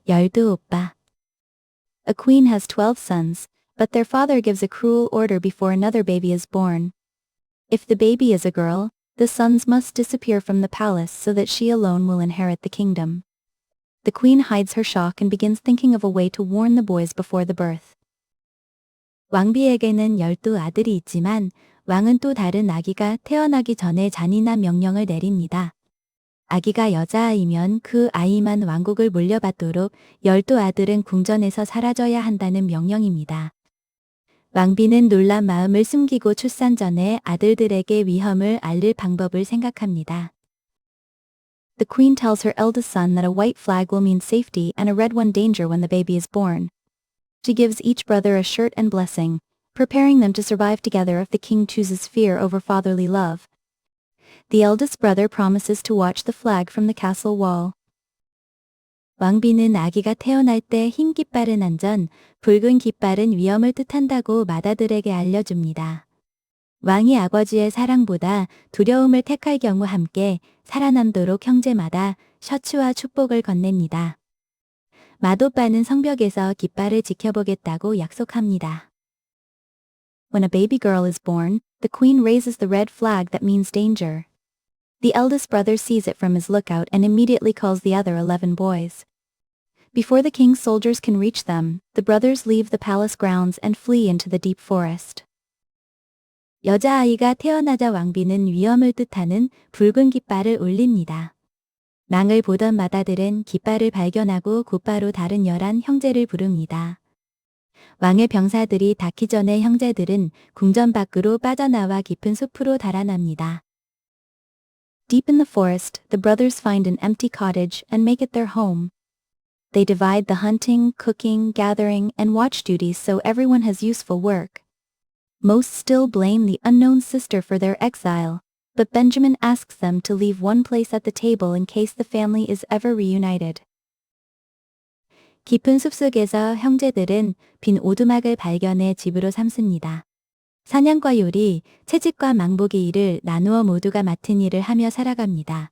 열두 오빠. A queen has 12 sons, but their father gives a cruel order before another baby is born. If the baby is a girl, the sons must disappear from the palace so that she alone will inherit the kingdom. The queen hides her shock and begins thinking of a way to warn the boys before the birth. 왕비에게는 12아들이 있지만 왕은 또 다른 아기가 태어나기 전에 잔인한 명령을 내립니다. 아기가 여자아이면 그 아이만 왕국을 물려받도록 12아들은 궁전에서 사라져야 한다는 명령입니다. 왕비는 놀란 마음을 숨기고 출산 전에 아들들에게 위험을 알릴 방법을 생각합니다. The queen tells her eldest son that a white flag will mean safety and a red one danger when the baby is born. She gives each brother a shirt and blessing, preparing them to survive together if the king chooses fear over fatherly love. The eldest brother promises to watch the flag from the castle wall. 왕비는 아기가 태어날 때 흰 깃발은 안전, 붉은 깃발은 위험을 뜻한다고 맏아들에게 알려줍니다. 왕이 아버지의 사랑보다 두려움을 택할 경우 함께 살아남도록 형제마다 셔츠와 축복을 건넵니다. 맏오빠는 성벽에서 깃발을 지켜보겠다고 약속합니다. When a baby girl is born, the queen raises the red flag that means danger. The eldest brother sees it from his lookout and immediately calls the other 11 boys. Before the king's soldiers can reach them, the brothers leave the palace grounds and flee into the deep forest. 여자아이가 태어나자 왕비는 위험을 뜻하는 붉은 깃발을 올립니다. 망을 보던 맏아들은 깃발을 발견하고 곧바로 다른 11 형제를 부릅니다. 왕의 병사들이 닿기 전에 형제들은 궁전 밖으로 빠져나와 깊은 숲으로 달아납니다. Deep in the forest, the brothers find an empty cottage and make it their home. They divide the hunting, cooking, gathering, and watch duties so everyone has useful work. Most still blame the unknown sister for their exile, but Benjamin asks them to leave one place at the table in case the family is ever reunited. 깊은 숲속에서 형제들은 빈 오두막을 발견해 집으로 삼습니다. 사냥과 요리, 채집과 망보기 일을 나누어 모두가 맡은 일을 하며 살아갑니다.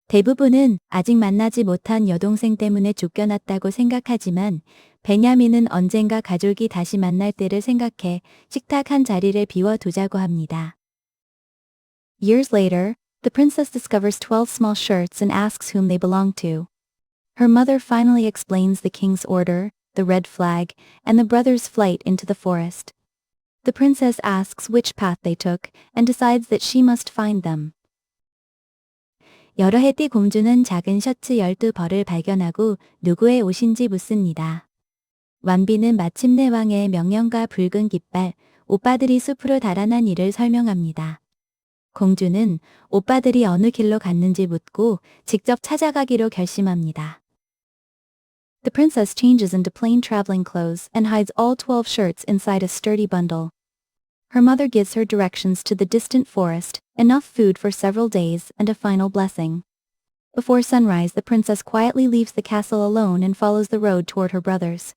대부분은 아직 만나지 못한 여동생 때문에 쫓겨났다고 생각하지만 베냐민은 언젠가 가족이 다시 만날 때를 생각해 식탁 한 자리를 비워두자고 합니다. Years later, the princess discovers 12 small shirts and asks whom they belong to. Her mother finally explains the king's order, the red flag, and the brothers' flight into the forest. The princess asks which path they took and decides that she must find them. 여러 해 뒤 공주는 작은 셔츠 12벌을 발견하고 누구의 옷인지 묻습니다. 완비는 마침내 왕의 명령과 붉은 깃발, 오빠들이 숲으로 달아난 일을 설명합니다. 공주는 오빠들이 어느 길로 갔는지 묻고 직접 찾아가기로 결심합니다. The princess changes into plain traveling clothes and hides all 12 shirts inside a sturdy bundle. Her mother gives her directions to the distant forest, enough food for several days, and a final blessing. Before sunrise, the princess quietly leaves the castle alone and follows the road toward her brothers.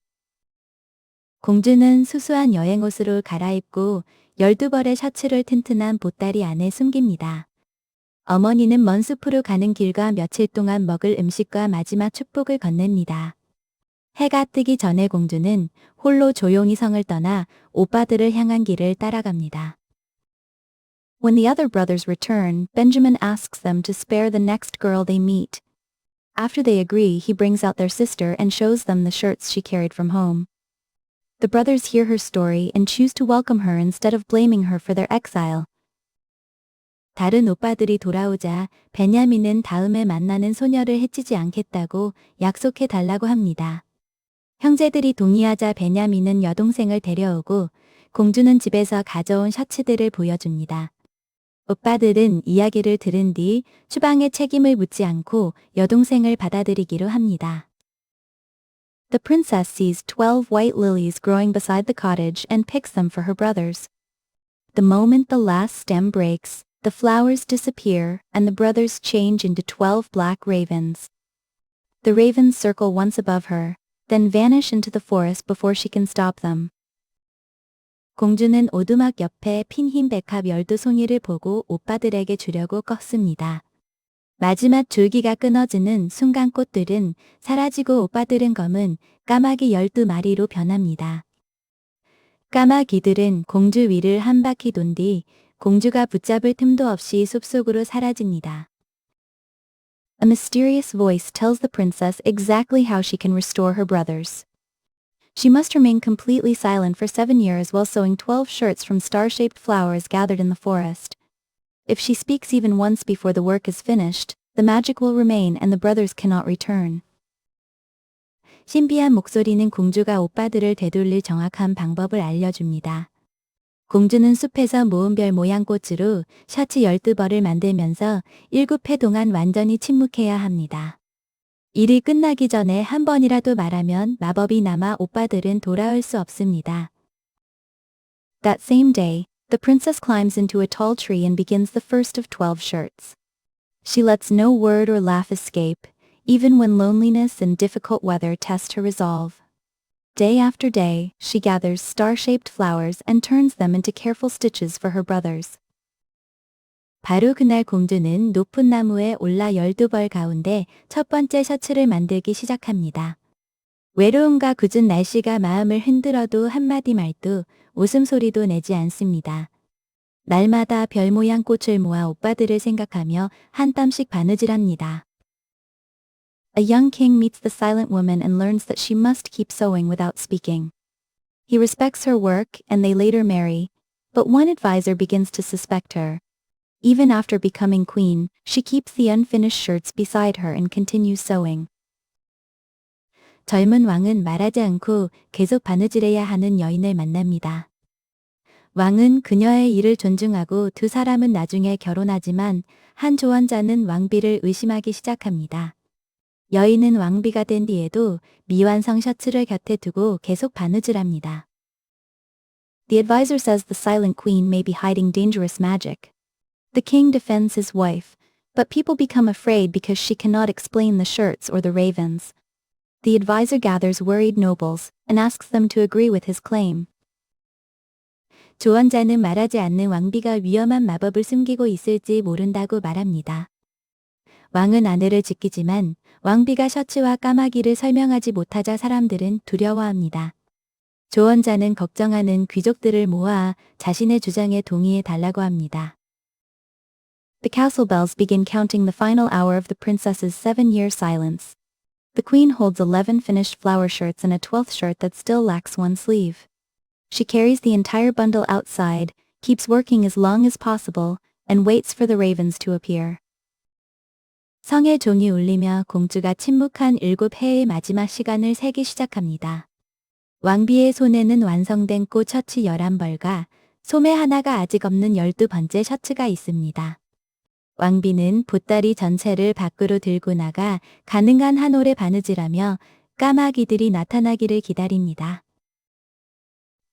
공주는 수수한 여행옷으로 갈아입고 12벌의 셔츠를 튼튼한 보따리 안에 숨깁니다. 어머니는 먼 숲으로 가는 길과 며칠 동안 먹을 음식과 마지막 축복을 건넵니다. 해가 뜨기 전에 공주는 홀로 조용히 성을 떠나 오빠들을 향한 길을 따라갑니다. When the other brothers return, Benjamin asks them to spare the next girl they meet. After they agree, he brings out their sister and shows them the shirts she carried from home. The brothers hear her story and choose to welcome her instead of blaming her for their exile. 다른 오빠들이 돌아오자 베냐민은 다음에 만나는 소녀를 해치지 않겠다고 약속해 달라고 합니다. 형제들이 동의하자 베냐민은 여동생을 데려오고 공주는 집에서 가져온 셔츠들을 보여줍니다. 오빠들은 이야기를 들은 뒤 추방의 책임을 묻지 않고 여동생을 받아들이기로 합니다. The princess sees 12 white lilies growing beside the cottage and picks them for her brothers. The moment the last stem breaks, the flowers disappear and the brothers change into 12 black ravens. The ravens circle once above her, then vanish into the forest before she can stop them. 공주는 오두막 옆에 핀 흰 백합 12송이를 보고 오빠들에게 주려고 껐습니다. 마지막 줄기가 끊어지는 순간 꽃들은 사라지고 오빠들은 검은 까마귀 12마리로 변합니다. 까마귀들은 공주 위를 한 바퀴 돈 뒤 공주가 붙잡을 틈도 없이 숲속으로 사라집니다. A mysterious voice tells the princess exactly how she can restore her brothers. She must remain completely silent for 7 years while sewing 12 shirts from star-shaped flowers gathered in the forest. If she speaks even once before the work is finished, the magic will remain and the brothers cannot return. 신비한 목소리는 공주가 오빠들을 되돌릴 정확한 방법을 알려줍니다. 공주는 숲에서 모은 별 모양 꽃으로 셔츠 12벌을 만들면서 7회 동안 완전히 침묵해야 합니다. 일이 끝나기 전에 한 번이라도 말하면 마법이 남아 오빠들은 돌아올 수 없습니다. That same day, the princess climbs into a tall tree and begins the first of 12 shirts. She lets no word or laugh escape, even when loneliness and difficult weather test her resolve. Day after day, she gathers star-shaped flowers and turns them into careful stitches for her brothers. 바로 그날 공주는 높은 나무에 올라 12벌 가운데 첫 번째 셔츠를 만들기 시작합니다. 외로움과 굳은 날씨가 마음을 흔들어도 한마디 말도 웃음소리도 내지 않습니다. 날마다 별 모양 꽃을 모아 오빠들을 생각하며 한 땀씩 바느질합니다. A young king meets the silent woman and learns that she must keep sewing without speaking. He respects her work and they later marry, but one advisor begins to suspect her. Even after becoming queen, she keeps the unfinished shirts beside her and continues sewing. 젊은 왕은 말하지 않고 계속 바느질해야 하는 여인을 만납니다. 왕은 그녀의 일을 존중하고 두 사람은 나중에 결혼하지만 한 조언자는 왕비를 의심하기 시작합니다. 여인은 왕비가 된 뒤에도 미완성 셔츠를 곁에 두고 계속 바느질합니다. The advisor says the silent queen may be hiding dangerous magic. The king defends his wife, but people become afraid because she cannot explain the shirts or the ravens. The advisor gathers worried nobles and asks them to agree with his claim. 조언자는 말하지 않는 왕비가 위험한 마법을 숨기고 있을지 모른다고 말합니다. 왕은 아내를 지키지만 왕비가 셔츠와 까마귀를 설명하지 못하자 사람들은 두려워합니다. 조언자는 걱정하는 귀족들을 모아 자신의 주장에 동의해 달라고 합니다. The castle bells begin counting the final hour of the princess's 7-year silence. The queen holds 11 finished flower shirts and a 12th shirt that still lacks one sleeve. She carries the entire bundle outside, keeps working as long as possible, and waits for the ravens to appear. 성의 종이 울리며 공주가 침묵한 7해의 마지막 시간을 세기 시작합니다. 왕비의 손에는 완성된 꽃 셔츠 11벌과 소매 하나가 아직 없는 12번째 셔츠가 있습니다. 왕비는 보따리 전체를 밖으로 들고 나가 가능한 한 올에 바느질하며 까마귀들이 나타나기를 기다립니다.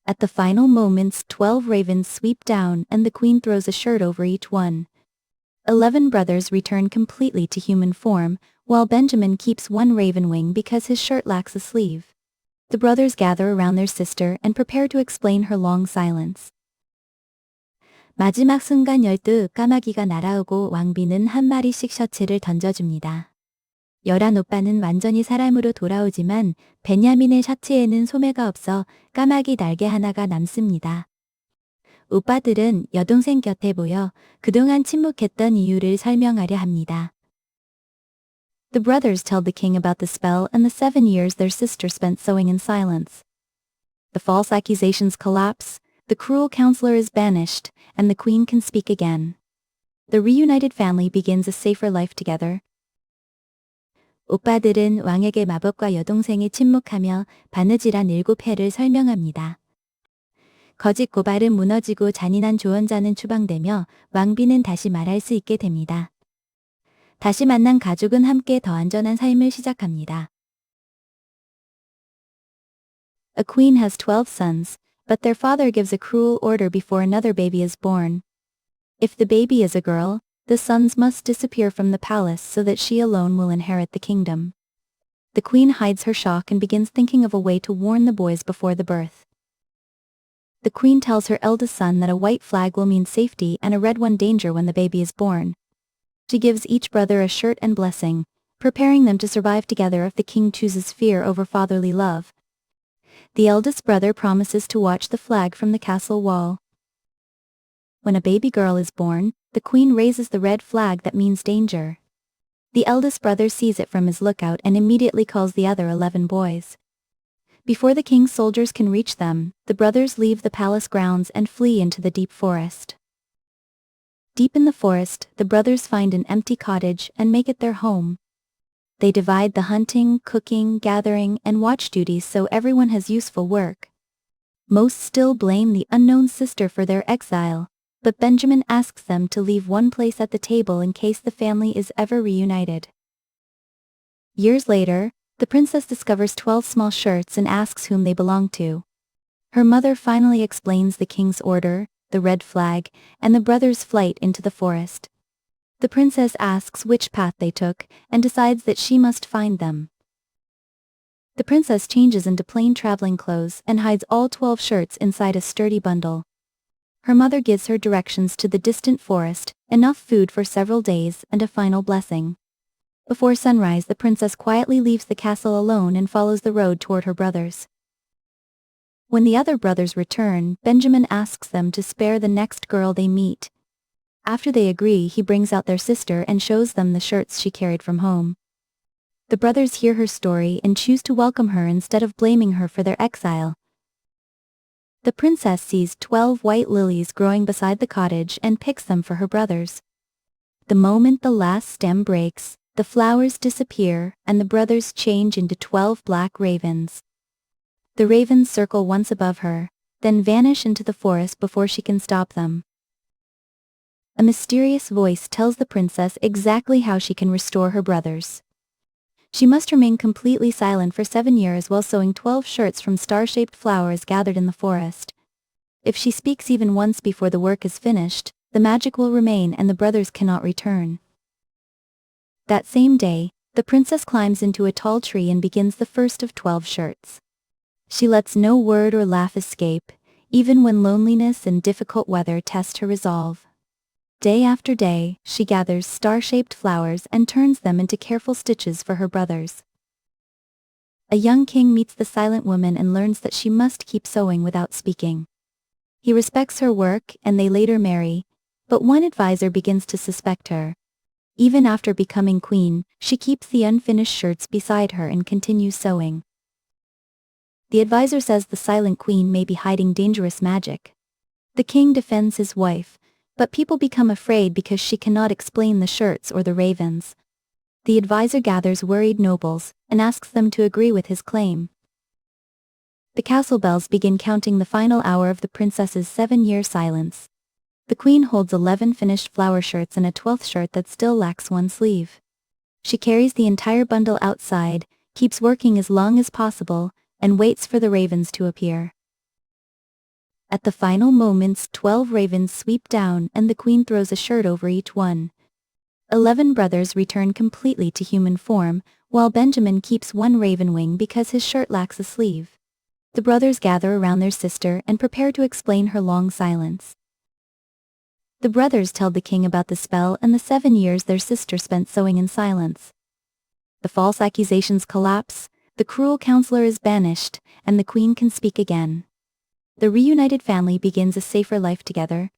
At the final moments, 12 ravens sweep down and the queen throws a shirt over each one. 11 brothers return completely to human form, while Benjamin keeps one raven wing because his shirt lacks a sleeve. The brothers gather around their sister and prepare to explain her long silence. 마지막 순간 12 까마귀가 날아오고 왕비는 한 마리씩 셔츠를 던져줍니다. 11 오빠는 완전히 사람으로 돌아오지만 베냐민의 셔츠에는 소매가 없어 까마귀 날개 하나가 남습니다. 오빠들은 여동생 곁에 모여 그동안 침묵했던 이유를 설명하려 합니다. The brothers tell the king about the spell and the 7 years their sister spent sewing in silence. The false accusations collapse, the cruel counselor is banished, and the queen can speak again. The reunited family begins a safer life together. 오빠들은 왕에게 마법과 여동생이 침묵하며 바느질한 7해를 설명합니다. 거짓 고발은 무너지고 잔인한 조언자는 추방되며 왕비는 다시 말할 수 있게 됩니다. 다시 만난 가족은 함께 더 안전한 삶을 시작합니다. A queen has 12 sons, but their father gives a cruel order before another baby is born. If the baby is a girl, the sons must disappear from the palace so that she alone will inherit the kingdom. The queen hides her shock and begins thinking of a way to warn the boys before the birth. The queen tells her eldest son that a white flag will mean safety and a red one danger when the baby is born. She gives each brother a shirt and blessing, preparing them to survive together if the king chooses fear over fatherly love. The eldest brother promises to watch the flag from the castle wall. When a baby girl is born, the queen raises the red flag that means danger. The eldest brother sees it from his lookout and immediately calls the other 11 boys. Before the king's soldiers can reach them, the brothers leave the palace grounds and flee into the deep forest. Deep in the forest, the brothers find an empty cottage and make it their home. They divide the hunting, cooking, gathering, and watch duties so everyone has useful work. Most still blame the unknown sister for their exile, but Benjamin asks them to leave one place at the table in case the family is ever reunited. Years later, the princess discovers 12 small shirts and asks whom they belong to. Her mother finally explains the king's order, the red flag, and the brothers' flight into the forest. The princess asks which path they took, and decides that she must find them. The princess changes into plain traveling clothes and hides all 12 shirts inside a sturdy bundle. Her mother gives her directions to the distant forest, enough food for several days, and a final blessing. Before sunrise, the princess quietly leaves the castle alone and follows the road toward her brothers. When the other brothers return, Benjamin asks them to spare the next girl they meet. After they agree, he brings out their sister and shows them the shirts she carried from home. The brothers hear her story and choose to welcome her instead of blaming her for their exile. The princess sees 12 white lilies growing beside the cottage and picks them for her brothers. The moment the last stem breaks, the flowers disappear and the brothers change into 12 black ravens. The ravens circle once above her, then vanish into the forest before she can stop them. A mysterious voice tells the princess exactly how she can restore her brothers. She must remain completely silent for 7 years while sewing 12 shirts from star-shaped flowers gathered in the forest. If she speaks even once before the work is finished, the magic will remain and the brothers cannot return. That same day, the princess climbs into a tall tree and begins the first of 12 shirts. She lets no word or laugh escape, even when loneliness and difficult weather test her resolve. Day after day, she gathers star-shaped flowers and turns them into careful stitches for her brothers. A young king meets the silent woman and learns that she must keep sewing without speaking. He respects her work and they later marry, but one advisor begins to suspect her. Even after becoming queen, she keeps the unfinished shirts beside her and continues sewing. The advisor says the silent queen may be hiding dangerous magic. The king defends his wife, but people become afraid because she cannot explain the shirts or the ravens. The advisor gathers worried nobles and asks them to agree with his claim. The castle bells begin counting the final hour of the princess's 7-year silence. The queen holds 11 finished flower shirts and a 12th shirt that still lacks one sleeve. She carries the entire bundle outside, keeps working as long as possible, and waits for the ravens to appear. At the final moments, 12 ravens sweep down and the queen throws a shirt over each one. 11 brothers return completely to human form, while Benjamin keeps one raven wing because his shirt lacks a sleeve. The brothers gather around their sister and prepare to explain her long silence. The brothers tell the king about the spell and the 7 years their sister spent sewing in silence. The false accusations collapse, the cruel counselor is banished, and the queen can speak again. The reunited family begins a safer life together,